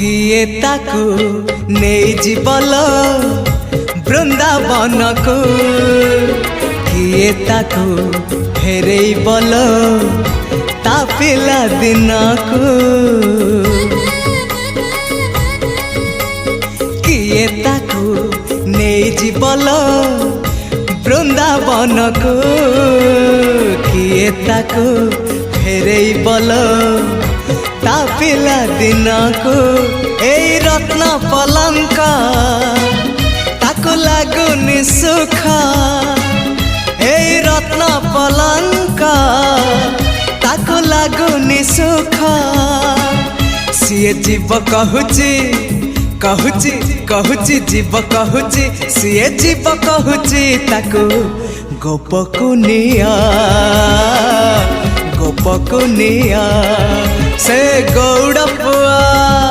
किए ताकू नहीं जीवल वृंदावन को किए ताकू फेरे बल ता पिला दिन को किए ताकू नहीं जीवल वृंदावन को किए ताकू फेरे बल ता पिला दिन को ए रत्न पलंक ताको लागुनि सुख ए रत्न पलंक ताको लागुनि सुख सीए जीव कहूची कहूची कहूची जीव कहूची सीए जीव कहूची ताको गोपकुनिया गोपकुनिया से गौड़ पुआ।